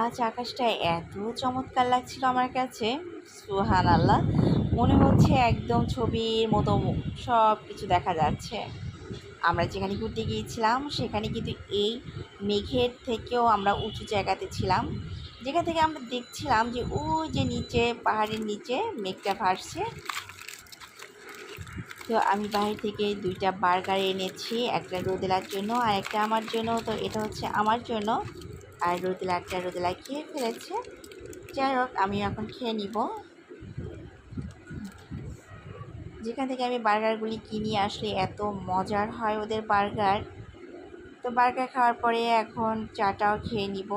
আজ আকাশটা এত চমৎকার লাগছিল আমার কাছে, সুবহানাল্লাহ। মনে হচ্ছে একদম ছবির মতো সব কিছু দেখা যাচ্ছে। আমরা যেখানে ঘুরতে গিয়েছিলাম সেখানে কিন্তু এই মেঘের থেকেও আমরা উঁচু জায়গাতে ছিলাম, যেখান থেকে আমরা দেখছিলাম যে ওই যে নিচে পাহাড়ের নিচে মেঘটা ভাসছে। তো আমি বাইরে থেকে 2টা বার্গার এনেছি, একটা রোদেলার জন্য আর একটা আমার জন্য। তো এটা হচ্ছে আমার জন্য, আর রোদেলা খেয়ে ফেলেছে। যাই হোক, আমি এখন খেয়ে নিব। যেখান থেকে আমি বার্গারগুলি কিনি আসলে এত মজার হয় ওদের বার্গার। তো বার্গার খাওয়ার পরে এখন চাটাও খেয়ে নিব।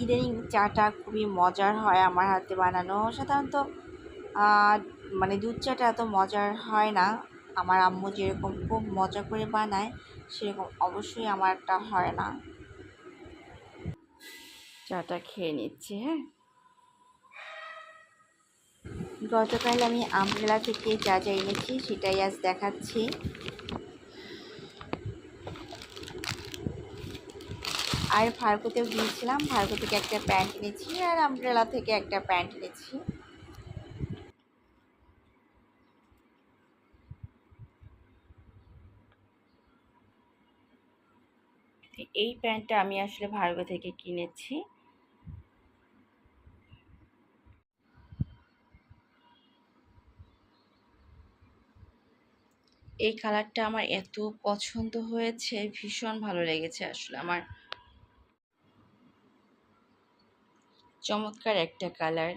ইদানিং চাটা খুবই মজার হয় আমার হাতে বানানো। সাধারণত মানে দুধ চাটা এত মজার হয় না। আমার আম্মু যেরকম খুব মজা করে বানায় সেরকম অবশ্যই আমারটা হয় না। চাটা খেয়ে নিচ্ছি। হ্যাঁ, গতকাল আমি আমব্রেলা থেকে যা যা এনেছি সেটাই আজ দেখাচ্ছি। আর ভার্গোতেও গিয়েছিলাম, ভার্গো থেকে একটা প্যান্ট এনেছি আর আমব্রেলা থেকে একটা প্যান্ট এনেছি। এই প্যান্টটা আমি আসলে ভার্গো থেকে কিনেছি। এই কালারটা আমার এত পছন্দ হয়েছে, ভীষণ ভালো লেগেছে আসলে আমার। চমৎকার একটা কালার।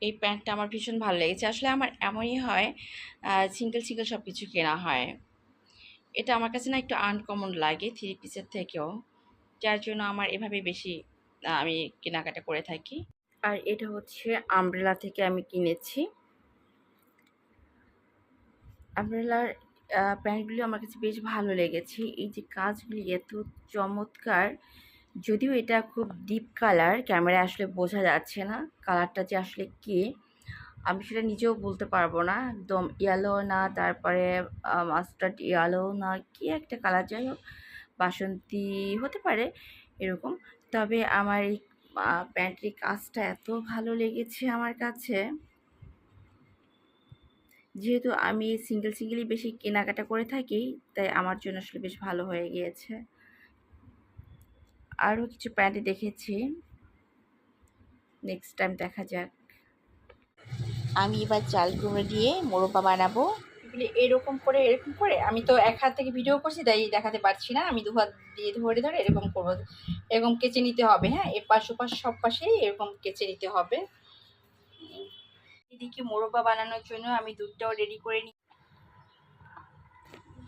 এই প্যান্টটা আমার ভীষণ ভালো লেগেছে। আসলে আমার এমনই হয়, সিঙ্গেল সিঙ্গেল সব কিছু কেনা হয়। এটা আমার কাছে না একটু আনকমন লাগে 3 পিসের থেকেও, যার জন্য আমার এভাবে বেশি আমি কেনাকাটা করে থাকি। আর এটা হচ্ছে আমব্রেলা থেকে আমি কিনেছি। আমব্রেলার প্যান্টগুলি আমার কাছে বেশ ভালো লেগেছে। এই যে কাজগুলি এত চমৎকার। যদিও এটা খুব ডিপ কালার, ক্যামেরায় আসলে বোঝা যাচ্ছে না কালারটা যে আসলে কী, আমি সেটা নিজেও বলতে পারবো না। একদম ইয়েলো না, তারপরে মাস্টার্ড ইয়েলো না, কি একটা কালার, যাই হোক বাসন্তী হতে পারে এরকম। তবে আমার এই প্যান্টের কাজটা এত ভালো লেগেছে আমার কাছে। যেহেতু আমি সিঙ্গেলই বেশি কেনাকাটা করে থাকি, তাই আমার জন্য আসলে বেশ ভালো হয়ে গিয়েছে। আরও কিছু প্যান্ট দেখেছি, নেক্সট টাইম দেখা যাক। আমি এবার চাল কুমড়ো দিয়ে মোরব্বা বানাবো। এরকম করে আমি তো এক হাত থেকে ভিডিও করছি, তাই দেখাতে পারছি না। আমি 2 হাত দিয়ে ধরে ধরে এরকম করবো। এরকম কেচে নিতে হবে। হ্যাঁ, এপাশ ওপাশ সব পাশেই এরকম কেচে নিতে হবে। এদিকে মোরব্বা বানানোর জন্য আমি দুধটাও রেডি করে নিই।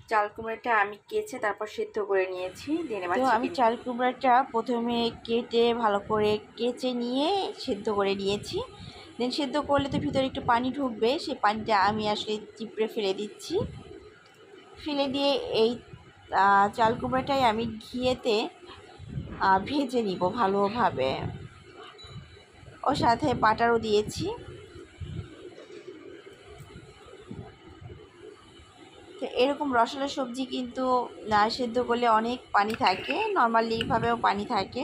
চাল কুমড়াটা আমি কেচে তারপর সেদ্ধ করে নিয়েছি। তো আমি চাল কুমড়াটা প্রথমে কেটে ভালো করে কেচে নিয়ে সেদ্ধ করে নিয়েছি। দেন সেদ্ধ করলে তো ভিতরে একটু পানি ঢুকবে, সেই পানিটা আমি আসলে চিপড়ে ফেলে দিচ্ছি। ফেলে দিয়ে এই চাল কুমড়াটাই আমি ঘিয়েতে ভেজে নিব ভালোভাবে। ওর সাথে বাটারও দিয়েছি। তো এরকম রসালো সবজি কিন্তু না সেদ্ধ করলে অনেক পানি থাকে, নর্মালি এইভাবেও পানি থাকে।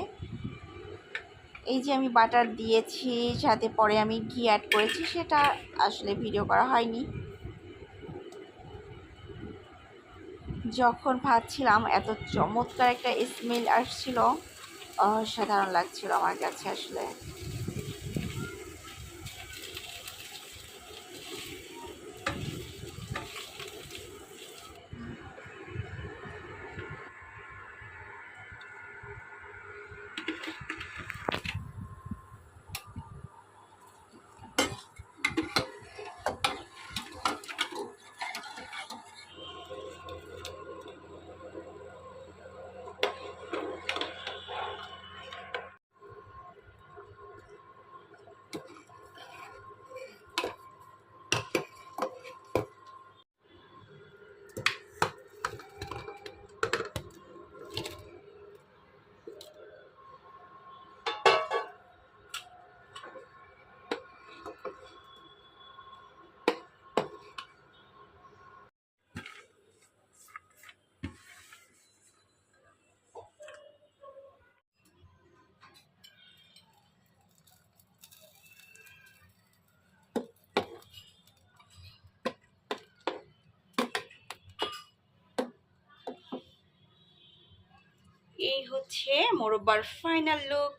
এই যে আমি বাটার দিয়েছি, সাথে পরে আমি ঘি অ্যাড করেছি, সেটা আসলে ভিডিও করা হয়নি। যখন ভাজছিলাম এত চমৎকার একটা স্মেল আসছিল, অসাধারণ লাগছিল আমার কাছে আসলে। এই হচ্ছে মোরব্বার ফাইনাল লুক।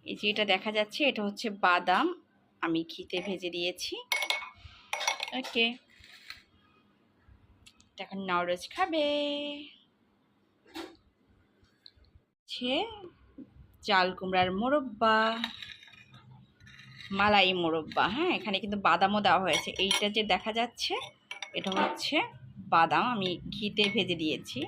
এই যে এটা দেখা যাচ্ছে, এটা হচ্ছে বাদাম, আমি ঘিতে ভেজে দিয়েছি। ওকে, এখন নওরোজ খাবে। চাল কুমড়ার মোরব্বা, মালাই মোরব্বা। হ্যাঁ, এখানে কিন্তু বাদামও দেওয়া হয়েছে। এইটা যে দেখা যাচ্ছে এটা হচ্ছে বাদাম, আমি ঘিতে ভেজে দিয়েছি।